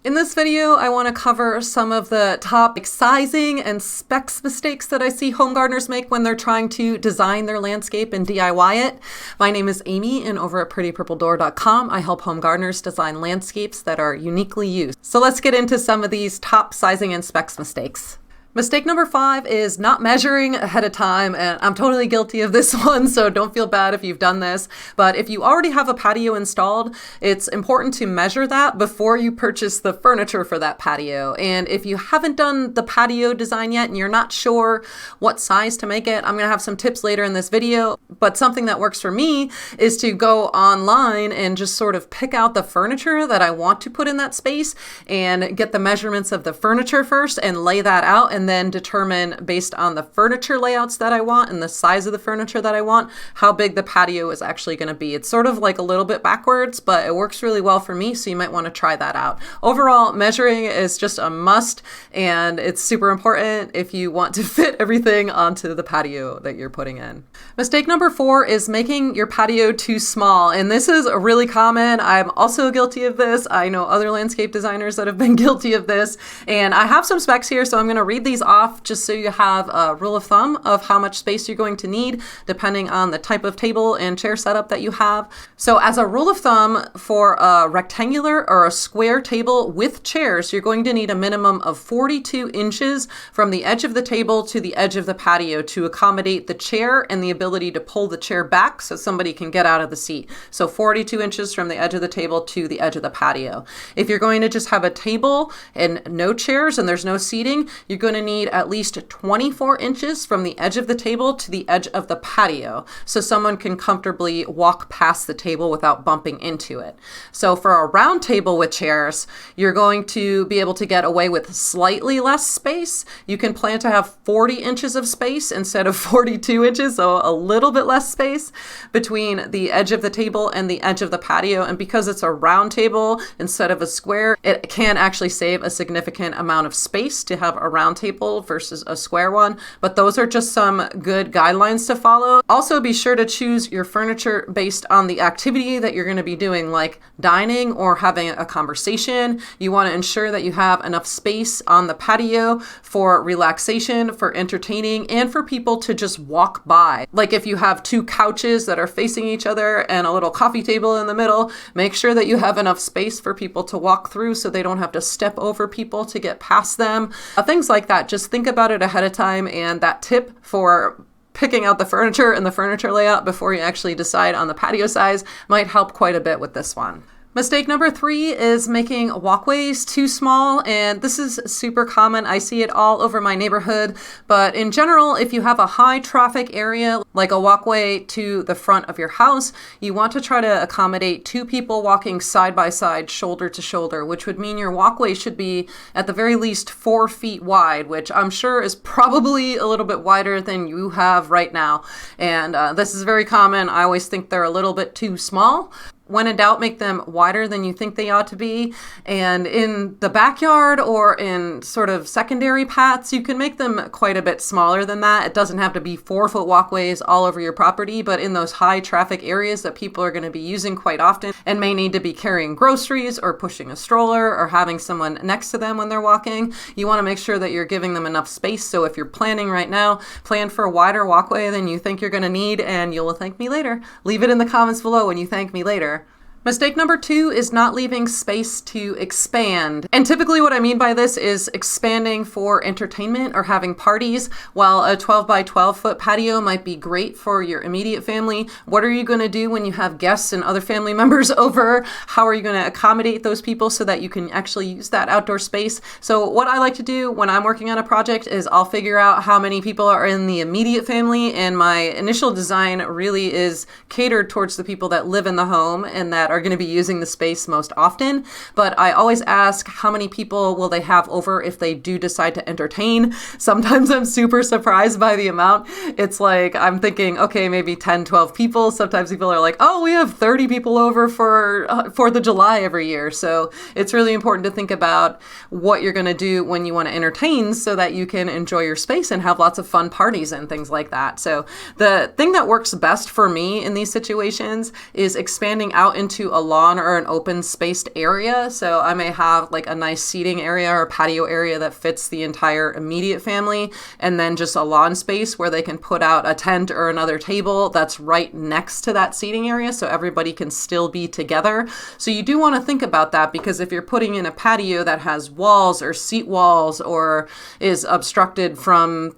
In this video, I want to cover some of the top sizing and specs mistakes that I see home gardeners make when they're trying to design their landscape and DIY it. My name is Amy, and over at prettypurpledoor.com, I help home gardeners design landscapes that are uniquely used. So let's get into some of these top sizing and specs mistakes. Mistake number 5 is not measuring ahead of time, and I'm totally guilty of this one, so don't feel bad if you've done this. But if you already have a patio installed, it's important to measure that before you purchase the furniture for that patio. And if you haven't done the patio design yet and you're not sure what size to make it, I'm going to have some tips later in this video. But something that works for me is to go online and just sort of pick out the furniture that I want to put in that space and get the measurements of the furniture first and lay that out, and then determine based on the furniture layouts that I want and the size of the furniture that I want, how big the patio is actually going to be. It's sort of like a little bit backwards, but it works really well for me, so you might want to try that out. Overall, measuring is just a must, and it's super important if you want to fit everything onto the patio that you're putting in. Mistake number 4 is making your patio too small, and this is really common. I'm also guilty of this. I know other landscape designers that have been guilty of this, and I have some specs here, so I'm going to read these off just so you have a rule of thumb of how much space you're going to need depending on the type of table and chair setup that you have. So as a rule of thumb, for a rectangular or a square table with chairs, you're going to need a minimum of 42 inches from the edge of the table to the edge of the patio to accommodate the chair and the ability to pull the chair back so somebody can get out of the seat. So 42 inches from the edge of the table to the edge of the patio. If you're going to just have a table and no chairs and there's no seating, you're going to need at least 24 inches from the edge of the table to the edge of the patio so someone can comfortably walk past the table without bumping into it. So for a round table with chairs, you're going to be able to get away with slightly less space. You can plan to have 40 inches of space instead of 42 inches, so a little bit less space between the edge of the table and the edge of the patio. And because it's a round table instead of a square, it can actually save a significant amount of space to have a round table versus a square one, but those are just some good guidelines to follow. Also, be sure to choose your furniture based on the activity that you're going to be doing, like dining or having a conversation. You want to ensure that you have enough space on the patio for relaxation, for entertaining, and for people to just walk by. Like if you have 2 couches that are facing each other and a little coffee table in the middle, make sure that you have enough space for people to walk through so they don't have to step over people to get past them. Things like that. Just think about it ahead of time, and that tip for picking out the furniture and the furniture layout before you actually decide on the patio size might help quite a bit with this one. Mistake number 3 is making walkways too small, and this is super common. I see it all over my neighborhood, but in general, if you have a high traffic area, like a walkway to the front of your house, you want to try to accommodate 2 people walking side by side, shoulder to shoulder, which would mean your walkway should be at the very least 4 feet wide, which I'm sure is probably a little bit wider than you have right now. And this is very common. I always think they're a little bit too small. When in doubt, make them wider than you think they ought to be. And in the backyard or in sort of secondary paths, you can make them quite a bit smaller than that. It doesn't have to be 4-foot walkways all over your property, but in those high traffic areas that people are going to be using quite often and may need to be carrying groceries or pushing a stroller or having someone next to them when they're walking, you want to make sure that you're giving them enough space. So if you're planning right now, plan for a wider walkway than you think you're going to need, and you'll thank me later. Leave it in the comments below when you thank me later. Mistake number 2 is not leaving space to expand. And typically what I mean by this is expanding for entertainment or having parties. While a 12 by 12 foot patio might be great for your immediate family, what are you going to do when you have guests and other family members over? How are you going to accommodate those people so that you can actually use that outdoor space? So what I like to do when I'm working on a project is I'll figure out how many people are in the immediate family, and my initial design really is catered towards the people that live in the home and that are going to be using the space most often. But I always ask how many people will they have over if they do decide to entertain. Sometimes I'm super surprised by the amount. It's like I'm thinking, okay, maybe 10, 12 people. Sometimes people are like, oh, we have 30 people over for 4th of July every year. So it's really important to think about what you're going to do when you want to entertain so that you can enjoy your space and have lots of fun parties and things like that. So the thing that works best for me in these situations is expanding out into into a lawn or an open spaced area. So I may have like a nice seating area or patio area that fits the entire immediate family, and then just a lawn space where they can put out a tent or another table that's right next to that seating area so everybody can still be together. So you do want to think about that, because if you're putting in a patio that has walls or seat walls or is obstructed from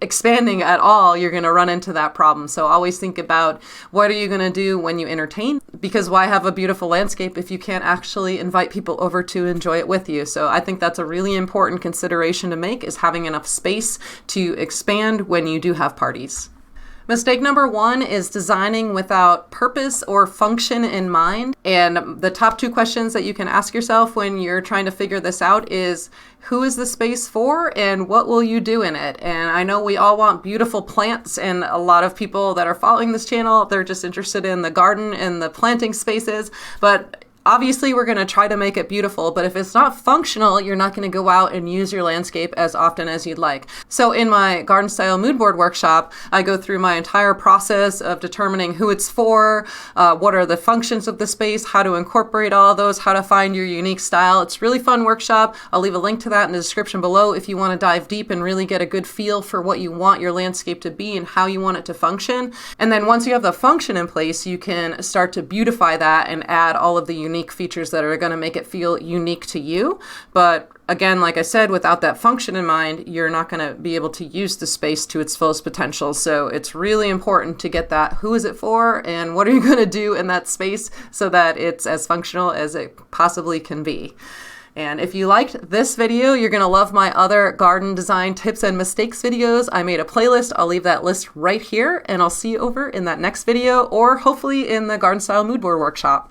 expanding at all, you're going to run into that problem. So always think about, what are you going to do when you entertain? Because why have a beautiful landscape if you can't actually invite people over to enjoy it with you? So I think that's a really important consideration to make, is having enough space to expand when you do have parties. Mistake number 1 is designing without purpose or function in mind. And the top 2 questions that you can ask yourself when you're trying to figure this out is, who is the space for and what will you do in it? And I know we all want beautiful plants, and a lot of people that are following this channel, they're just interested in the garden and the planting spaces. But obviously, we're going to try to make it beautiful, but if it's not functional, you're not going to go out and use your landscape as often as you'd like. So in my garden style mood board workshop, I go through my entire process of determining who it's for, what are the functions of the space, how to incorporate all of those, how to find your unique style. It's a really fun workshop. I'll leave a link to that in the description below if you want to dive deep and really get a good feel for what you want your landscape to be and how you want it to function. And then once you have the function in place, you can start to beautify that and add all of the unique features that are going to make it feel unique to you. But again, like I said, without that function in mind, you're not going to be able to use the space to its fullest potential. So it's really important to get that, who is it for and what are you going to do in that space so that it's as functional as it possibly can be. And if you liked this video, you're going to love my other garden design tips and mistakes videos. I made a playlist. I'll leave that list right here, and I'll see you over in that next video, or hopefully in the garden style mood board workshop.